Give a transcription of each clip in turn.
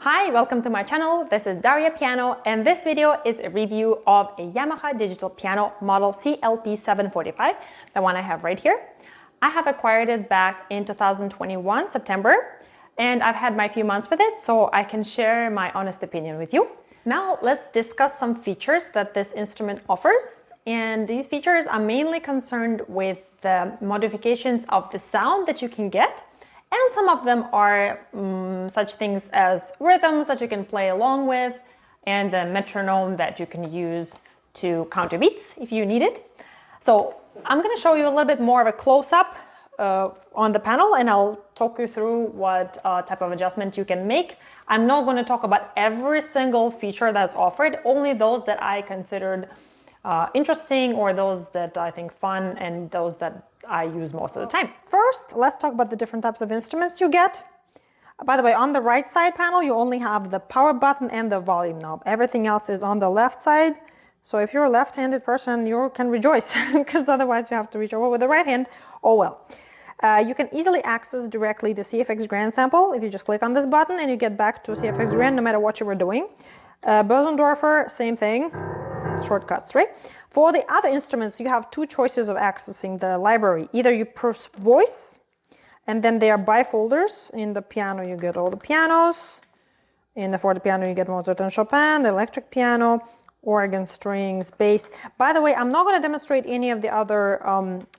Hi, welcome to my channel. This is Daria Piano, and this video is a review of a Yamaha Digital Piano model CLP-745, the one I have right here. I have acquired it back in 2021, September, and I've had my few months with it, so I can share my honest opinion with you. Now let's discuss some features that this instrument offers, and these features are mainly concerned with the modifications of the sound that you can get. And some of them are such things as rhythms that you can play along with, and the metronome that you can use to counter beats if you need it. So I'm going to show you a little bit more of a close-up on the panel, and I'll talk you through what type of adjustment you can make. I'm not going to talk about every single feature that's offered, only those that I considered interesting, or those that I think fun, and those that I use most of the time. First, let's talk about the different types of instruments you get. By the way, on the right side panel, you only have the power button and the volume knob. Everything else is on the left side. So if you're a left-handed person, you can rejoice, because otherwise you have to reach over with the right hand. Oh well. You can easily access directly the CFX Grand sample if you just click on this button, and you get back to CFX Grand no matter what you were doing. Bosendorfer, same thing. Shortcuts, right? For the other instruments, you have two choices of accessing the library. Either you press voice, and then they are by folders. In the piano, you get all the pianos. In the forte piano, you get Mozart and Chopin, the electric piano, organ, strings, bass. By the way, I'm not going to demonstrate any of the other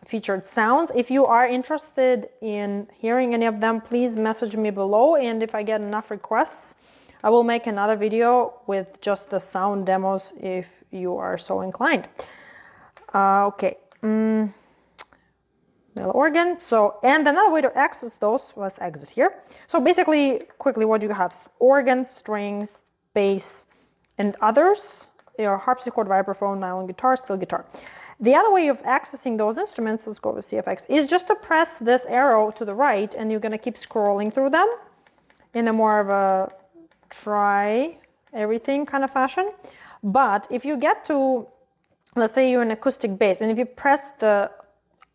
featured sounds. If you are interested in hearing any of them, please message me below, and if I get enough requests, I will make another video with just the sound demos if you are so inclined. Okay, the organ. So, and another way to access those, let's exit here. So basically, quickly, what do you have? Organ, strings, bass, and others. Your harpsichord, vibraphone, nylon guitar, steel guitar. The other way of accessing those instruments, let's go with CFX, is just to press this arrow to the right, and you're going to keep scrolling through them in a more of a try everything kind of fashion. But if you get to, let's say you're an acoustic bass, and if you press the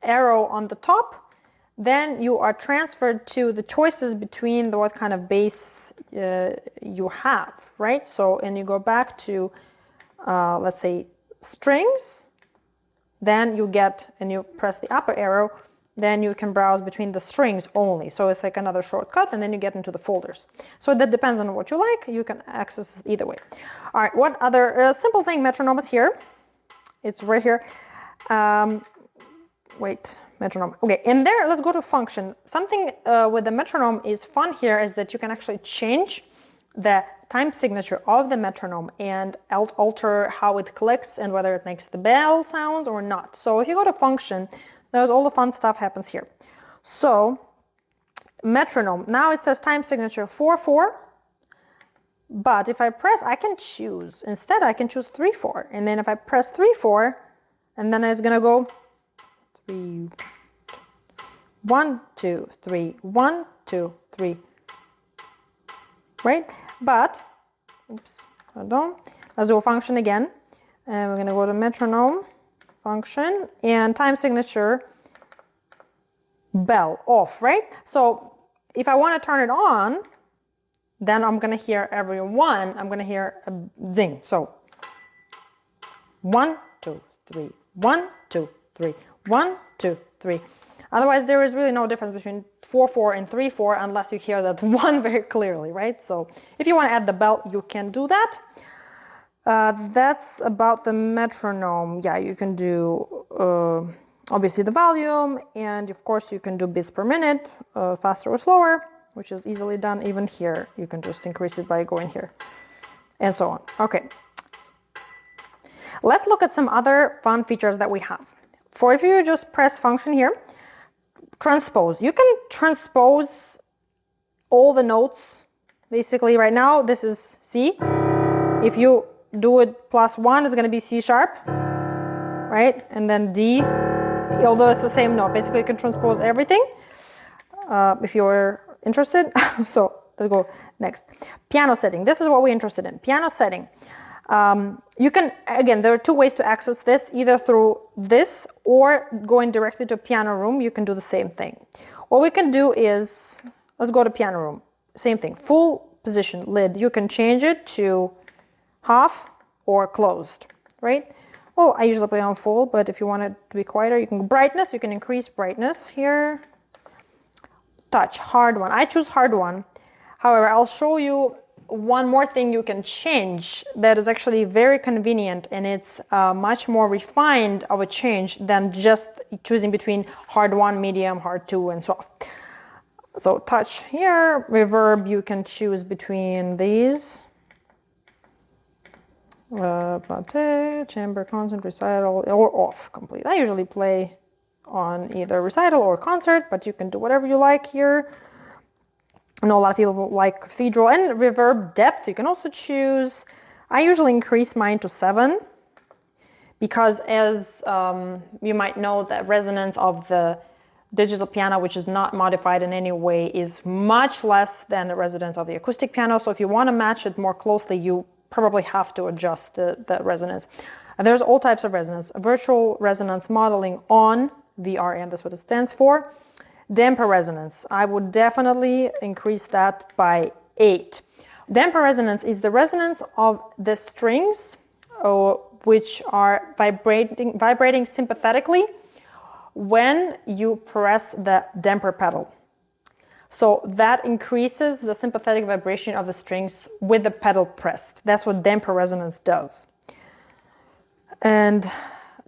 arrow on the top, then you are transferred to the choices between what kind of bass you have, right? So, and you go back to, let's say, strings, then you get, and you press the upper arrow, then you can browse between the strings only. So it's like another shortcut, and then you get into the folders. So that depends on what you like. You can access either way. All right, what other simple thing? Metronome is here. It's right here. Wait, metronome. Okay, in there, let's go to function. Something with the metronome is fun here is that you can actually change the time signature of the metronome and alter how it clicks and whether it makes the bell sounds or not. So if you go to function, there's all the fun stuff happens here. So metronome, now it says time signature 4/4, but if I press, I can choose. Instead, I can choose 3/4, and then if I press 3/4, and then it's gonna go 3, 1, 2, 3, 1, 2, 3, right? But, oops, hold on. Let's do a function again, and we're gonna go to metronome. Function and time signature bell off, right? So if I want to turn it on, then I'm going to hear every one, I'm going to hear a ding. So 1, 2, 3, 1, 2, 3, 1, 2, 3. Otherwise, there is really no difference between 4/4 and 3/4 unless you hear that one very clearly, right? So if you want to add the bell, you can do that. That's about the metronome. Yeah, you can do obviously the volume, and of course you can do beats per minute, faster or slower, which is easily done. Even here, you can just increase it by going here, and so on. Okay, let's look at some other fun features that we have. For if you just press function here, transpose. You can transpose all the notes. Basically, right now this is C. If you do it +1, it's going to be C sharp, right? And then D, although it's the same note. Basically, you can transpose everything if you're interested. So let's go next. Piano setting. This is what we're interested in. Piano setting. You can, again, there are two ways to access this, either through this or going directly to piano room. You can do the same thing. What we can do is, let's go to piano room. Same thing, full position, lid, you can change it to half or closed, right? Well, I usually play on full, but if you want it to be quieter, you can brightness, you can increase brightness here. Touch, hard one. I choose hard one. However, I'll show you one more thing you can change that is actually very convenient, and it's much more refined of a change than just choosing between hard one, medium, hard two, and soft. So touch here, reverb, you can choose between these. Plateau, chamber, concert, recital, or off complete. I usually play on either recital or concert, but you can do whatever you like here. I know a lot of people like cathedral and reverb depth. You can also choose. I usually increase mine to 7 because, as you might know, the resonance of the digital piano, which is not modified in any way, is much less than the resonance of the acoustic piano. So if you want to match it more closely, you probably have to adjust the resonance. And there's all types of resonance. Virtual resonance modeling on VRM, that's what it stands for. Damper resonance, I would definitely increase that by 8. Damper resonance is the resonance of the strings which are vibrating sympathetically when you press the damper pedal. So that increases the sympathetic vibration of the strings with the pedal pressed. That's what damper resonance does. And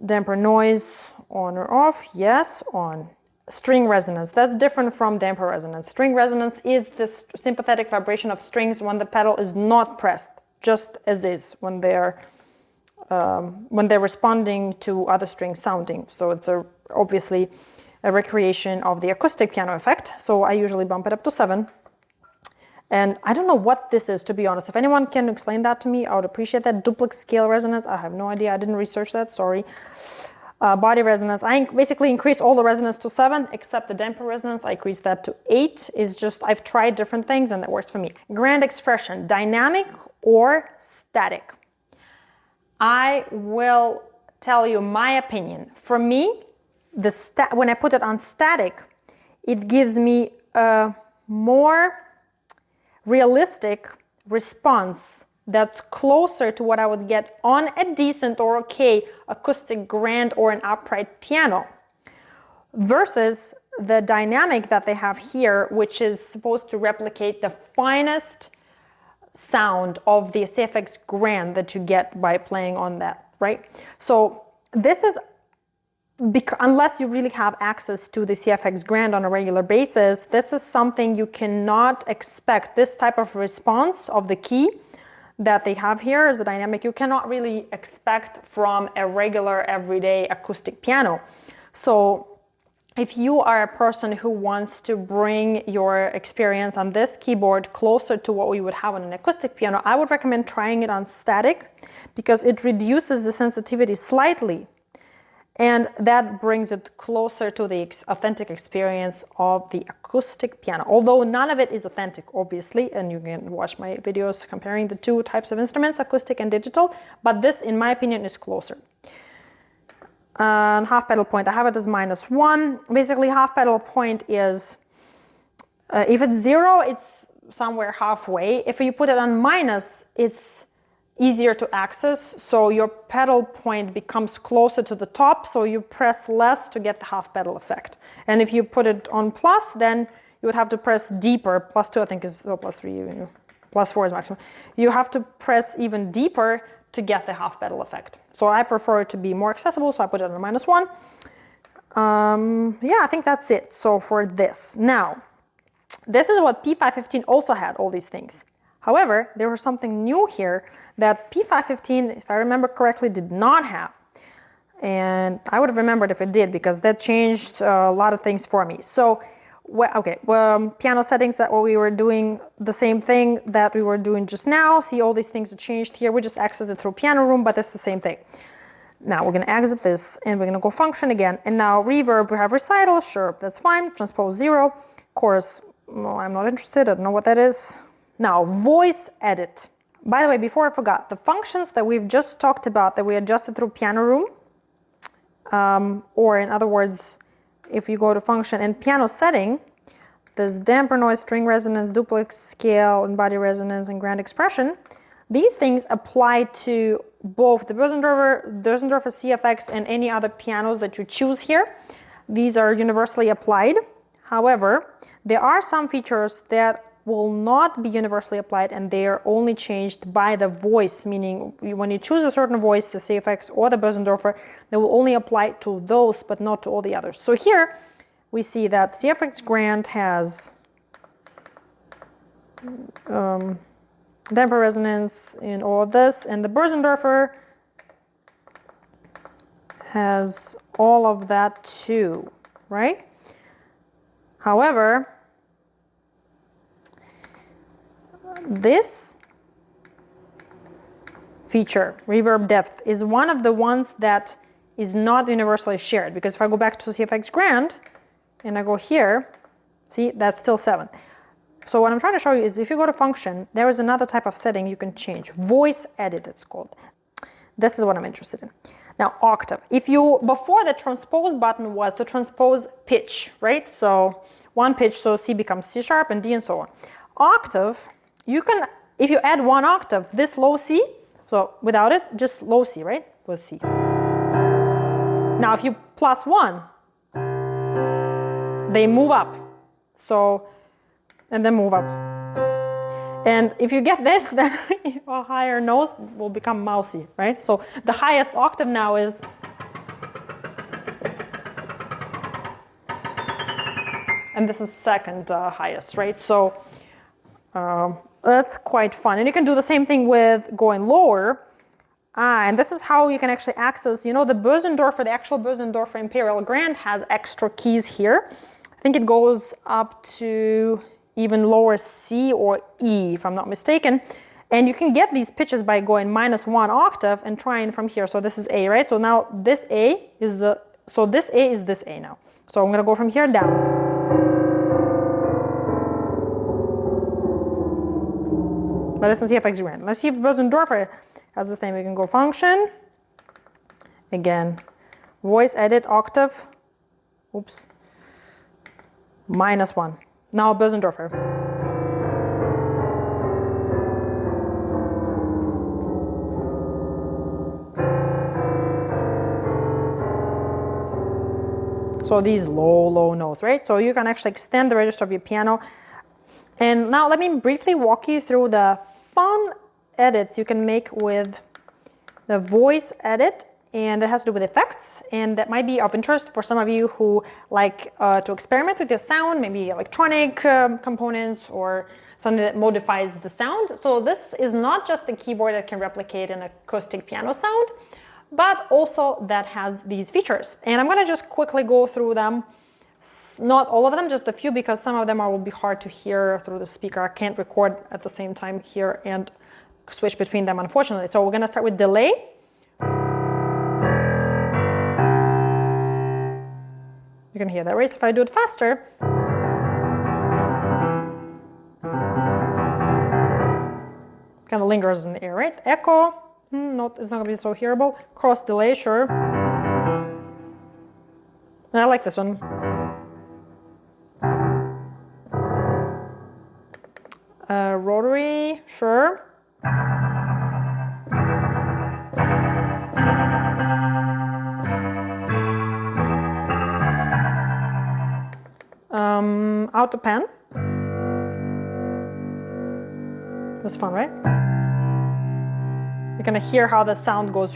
damper noise, on or off? Yes, on. String resonance, that's different from damper resonance. String resonance is the sympathetic vibration of strings when the pedal is not pressed, just as is when they're responding to other strings sounding. So it's obviously a recreation of the acoustic piano effect. So I usually bump it up to 7. And I don't know what this is, to be honest. If anyone can explain that to me, I would appreciate that. Duplex scale resonance, I have no idea. I didn't research that, sorry. Body resonance, I basically increase all the resonance to 7, except the damper resonance, I increase that to 8. It's just, I've tried different things and it works for me. Grand expression, dynamic or static? I will tell you my opinion. For me, when I put it on static, it gives me a more realistic response that's closer to what I would get on a decent or okay acoustic grand or an upright piano, versus the dynamic that they have here, which is supposed to replicate the finest sound of the CFX grand that you get by playing on that, right? So this is, unless you really have access to the CFX grand on a regular basis, this is something you cannot expect. This type of response of the key that they have here is a dynamic you cannot really expect from a regular everyday acoustic piano. So if you are a person who wants to bring your experience on this keyboard closer to what we would have on an acoustic piano, I would recommend trying it on static because it reduces the sensitivity slightly, and that brings it closer to the authentic experience of the acoustic piano. Although none of it is authentic, obviously, and you can watch my videos comparing the two types of instruments, acoustic and digital, but this, in my opinion, is closer. Half pedal point, I have it as -1. Basically, half pedal point is, if it's 0, it's somewhere halfway. If you put it on minus, it's easier to access, so your pedal point becomes closer to the top, so you press less to get the half pedal effect. And if you put it on plus, then you would have to press deeper. +2, I think, is +3, +4 is maximum. You have to press even deeper to get the half pedal effect. So I prefer it to be more accessible, so I put it on -1. Yeah, I think that's it. So for this, now, this is what P515 also had, all these things. However, there was something new here that P515, if I remember correctly, did not have. And I would have remembered if it did, because that changed a lot of things for me. So, piano settings, that we were doing the same thing that we were doing just now. See, all these things are changed here. We just accessed it through Piano Room, but it's the same thing. Now we're going to exit this and we're going to go function again. And now reverb, we have recital, sure, that's fine. Transpose 0, chorus, no, I'm not interested, I don't know what that is. Now, voice edit. By the way, before I forgot, the functions that we've just talked about that we adjusted through Piano Room, or in other words, if you go to function and piano setting, this damper noise, string resonance, duplex scale, and body resonance, and grand expression, these things apply to both the Bösendorfer CFX and any other pianos that you choose here. These are universally applied. However, there are some features that will not be universally applied, and they are only changed by the voice, meaning when you choose a certain voice, the CFX or the Bösendorfer, they will only apply to those but not to all the others. So here we see that CFX Grand has damper resonance in all of this, and the Bösendorfer has all of that too, right? However, this feature, reverb depth, is one of the ones that is not universally shared, because if I go back to CFX Grand and I go here, see, that's still 7. So what I'm trying to show you is if you go to function, there is another type of setting you can change. Voice edit, it's called. This is what I'm interested in. Now, octave. If you, before the transpose button was to transpose pitch, right? So one pitch, so C becomes C sharp and D and so on. Octave, you can, if you add 1 octave, this low C, so without it, just low C, right? With C. Now, if you plus 1, they move up. So, and then move up. And if you get this, then a higher nose will become mousy, right? So the highest octave now is, and this is second highest, right? So that's quite fun. And you can do the same thing with going lower. And this is how you can actually access, you know, the Bösendorfer, the actual Bösendorfer Imperial Grand has extra keys here. I think it goes up to even lower C or E, if I'm not mistaken. And you can get these pitches by going -1 octave and trying from here. So this is A, right? So now this A is the, so this A is this A now. So I'm gonna go from here down. But this is CFX Grand. Let's see if Bösendorfer has the same. We can go function. Again, voice edit octave. Oops. -1. Now Bösendorfer. So these low notes, right? So you can actually extend the register of your piano. And now let me briefly walk you through the fun edits you can make with the voice edit. And that has to do with effects, and that might be of interest for some of you who like to experiment with your sound, maybe electronic components or something that modifies the sound. So this is not just a keyboard that can replicate an acoustic piano sound, but also that has these features. And I'm gonna just quickly go through them. Not all of them, just a few, because some of them will be hard to hear through the speaker. I can't record at the same time here and switch between them, unfortunately. So we're gonna start with delay. You can hear that, right? So if I do it faster, kind of lingers in the air, right? Echo, it's not gonna be so hearable. Cross delay, sure. And I like this one. Rotary, sure. Auto pan. That's fun, right? You're gonna hear how the sound goes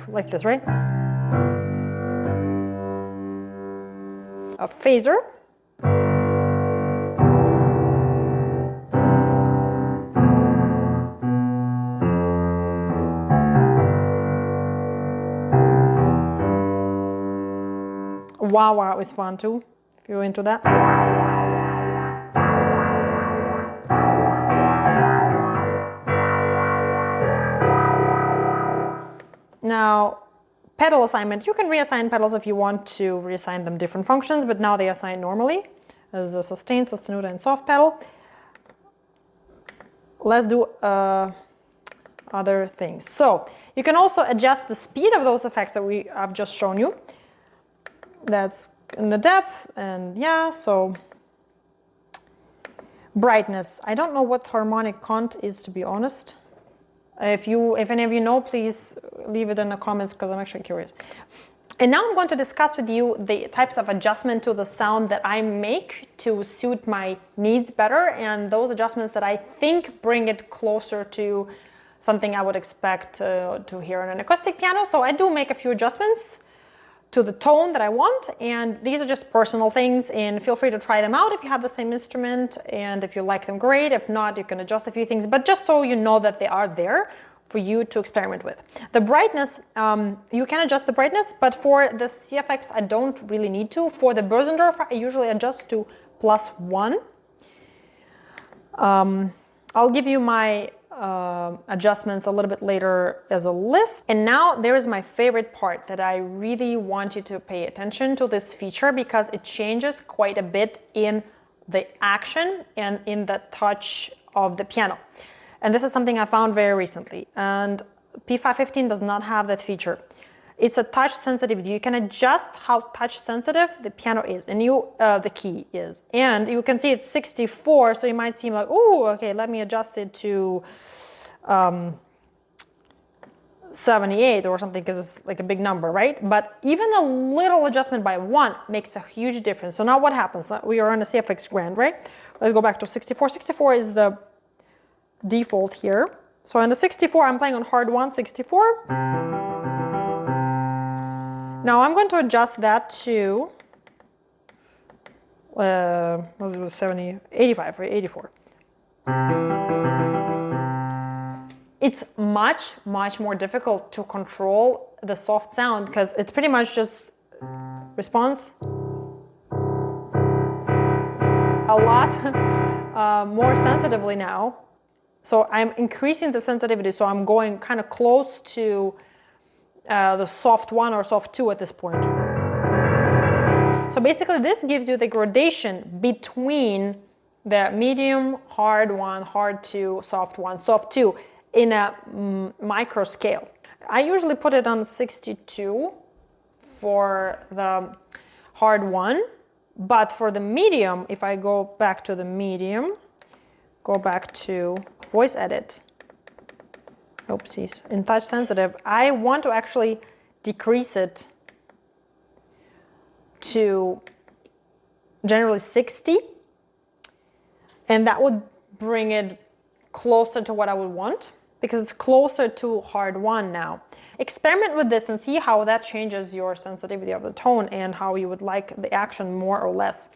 like this, right? A phaser. Wah-wah is fun too, if you're into that. Now, pedal assignment. You can reassign pedals if you want to reassign them different functions, but now they assign normally as a sustain, sostenuto, and soft pedal. Let's do other things. So you can also adjust the speed of those effects that I've just shown you. That's in the depth, and yeah, so Brightness. I don't know what harmonic cont is, to be honest. If any of you know, please leave it in the comments because I'm actually curious. And now I'm going to discuss with you the types of adjustment to the sound that I make to suit my needs better, and those adjustments that I think bring it closer to something I would expect to hear on an acoustic piano. So I do make a few adjustments to the tone that I want, and these are just personal things, and feel free to try them out if you have the same instrument, and if you like them, great. If not, you can adjust a few things, but just so you know that they are there for you to experiment with. The brightness, you can adjust the brightness, but for the CFX I don't really need to. For the Bösendorf, I usually adjust to +1. I'll give you my adjustments a little bit later as a list. And now there is my favorite part that I really want you to pay attention to, this feature, because it changes quite a bit in the action and in the touch of the piano. And this is something I found very recently, and P515 does not have that feature. It's a touch sensitivity. You can adjust how touch sensitive the piano is, and the key is. And you can see it's 64, so you might seem like, oh, okay, let me adjust it to 78 or something, because it's like a big number, right? But even a little adjustment by 1 makes a huge difference. So now what happens? We are on a CFX Grand, right? Let's go back to 64. 64 is the default here. So on the 64, I'm playing on hard 1, 64. Now I'm going to adjust that to 70, 85 or 84. It's much more difficult to control the soft sound, because it's pretty much just response a lot more sensitively now. So I'm increasing the sensitivity, so I'm going kind of close to the soft 1 or soft 2 at this point. So basically this gives you the gradation between the medium, hard 1, hard 2, soft 1, soft 2 in a micro scale. I usually put it on 62 for the hard 1, but for the medium, if I go back to the medium, go back to voice edit, oopsies, in touch sensitive, I want to actually decrease it to generally 60, and that would bring it closer to what I would want, because it's closer to hard 1 now. Experiment with this and see how that changes your sensitivity of the tone and how you would like the action more or less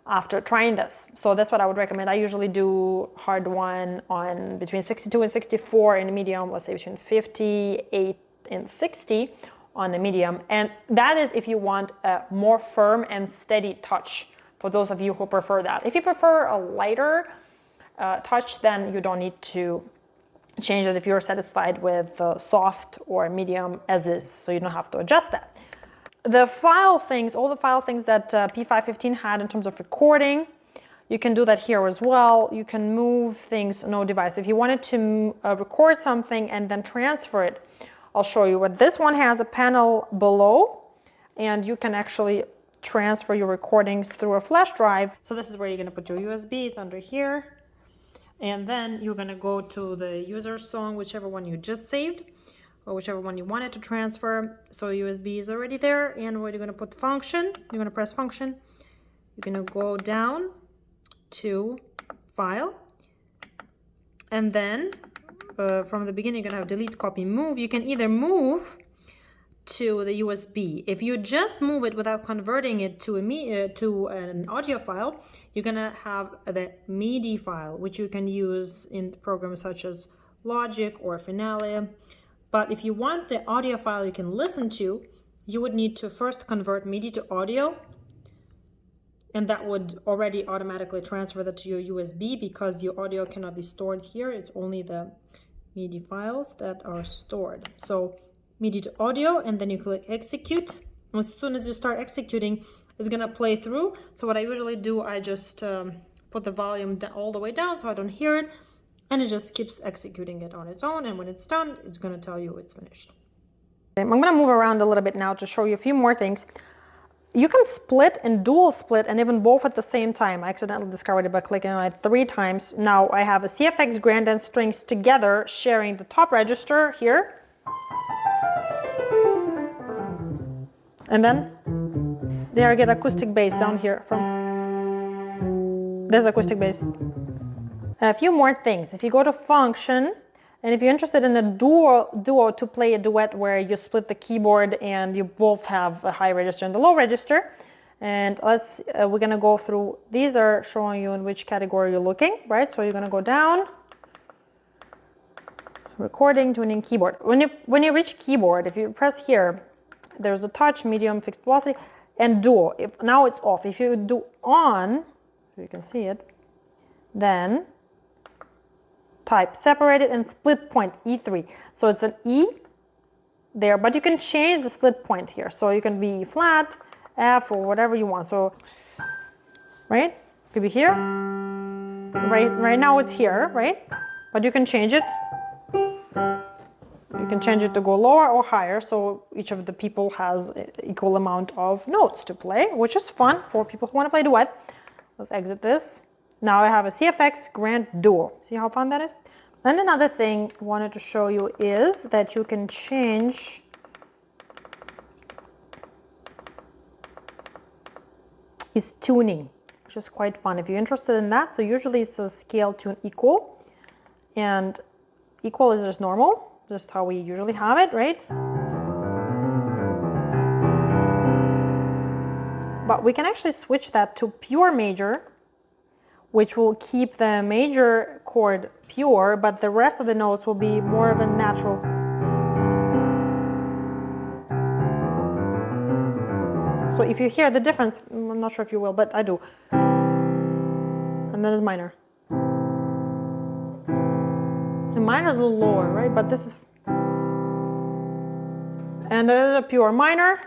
after trying this. So that's what I would recommend. I usually do hard 1 on between 62 and 64 in the medium, let's say between 58 and 60 on the medium. And that is if you want a more firm and steady touch, for those of you who prefer that. If you prefer a lighter touch, then you don't need to change it if you're satisfied with soft or medium as is, so you don't have to adjust that. The file things, all the file things that P515 had in terms of recording, you can do that here as well. You can move things, no device. If you wanted to record something and then transfer it, I'll show you. What this one has a panel below, and you can actually transfer your recordings through a flash drive. So this is where you're going to put your USBs under here, and then you're going to go to the user song, whichever one you just saved, or whichever one you wanted to transfer. So USB is already there, and where you're going to put function, you're going to press function. You're going to go down to file, and then from the beginning you're going to have delete, copy, move. You can either move to the USB. If you just move it without converting it to an audio file, you're going to have the MIDI file, which you can use in programs such as Logic or Finale. But if you want the audio file you can listen to, you would need to first convert MIDI to audio, and that would already automatically transfer that to your USB, because your audio cannot be stored here. It's only the MIDI files that are stored. So MIDI to audio, and then you click execute. As soon as you start executing, it's gonna play through. So what I usually do, I just put the volume all the way down so I don't hear it, and it just keeps executing it on its own, and when it's done, it's going to tell you it's finished. I'm going to move around a little bit now to show you a few more things. You can split and dual split and even both at the same time. I accidentally discovered it by clicking on it 3 times. Now I have a CFX grand and strings together sharing the top register here. And then there I get acoustic bass down here from, there's acoustic bass. A few more things. If you go to function, and if you're interested in a duo to play a duet where you split the keyboard and you both have a high register and the low register, and we're gonna go through, these are showing you in which category you're looking, right? So you're gonna go down, recording, tuning, keyboard. When you reach keyboard, if you press here, there's a touch, medium, fixed velocity, and duo. Now it's off. If you do on, so you can see it, then type separated and split point E3. So it's an E there, but you can change the split point here. So you can be flat, F, or whatever you want. So, right? Could be here. Right now it's here, right? But you can change it. You can change it to go lower or higher. So each of the people has an equal amount of notes to play, which is fun for people who want to play duet. Let's exit this. Now I have a CFX Grand Duo. See how fun that is? And another thing I wanted to show you is that you can change is tuning, which is quite fun if you're interested in that. So usually it's a scale tune equal, and equal is just normal, just how we usually have it, right? But we can actually switch that to pure major, which will keep the major chord pure, but the rest of the notes will be more of a natural. So if you hear the difference, I'm not sure if you will, but I do. And then it's minor. The minor is a little lower, right? But this is, and it is a pure minor,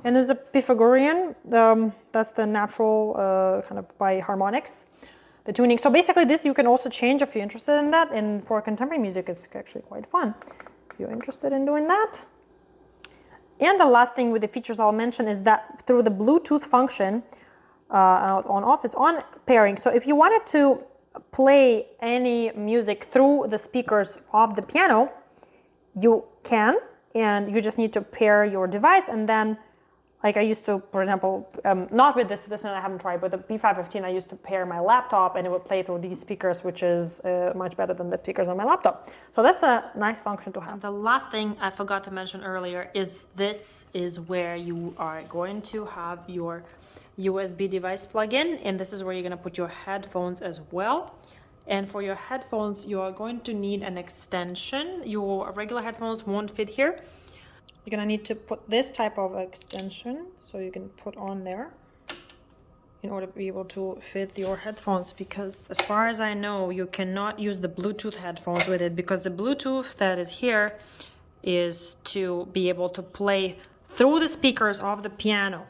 and this is a Pythagorean. That's the natural kind of by harmonics. The tuning. So basically this you can also change if you're interested in that, and for contemporary music it's actually quite fun if you're interested in doing that. And the last thing with the features I'll mention is that through the Bluetooth function, on off, it's on pairing. So if you wanted to play any music through the speakers of the piano, you can, and you just need to pair your device. And then, like I used to, for example, not with this one I haven't tried, but the B515 I used to pair my laptop and it would play through these speakers, which is much better than the speakers on my laptop. So that's a nice function to have. And the last thing I forgot to mention earlier is this is where you are going to have your USB device plug-in, and this is where you're going to put your headphones as well. And for your headphones, you are going to need an extension. Your regular headphones won't fit here. You're gonna need to put this type of extension, so you can put on there in order to be able to fit your headphones, because as far as I know, you cannot use the Bluetooth headphones with it, because the Bluetooth that is here is to be able to play through the speakers of the piano.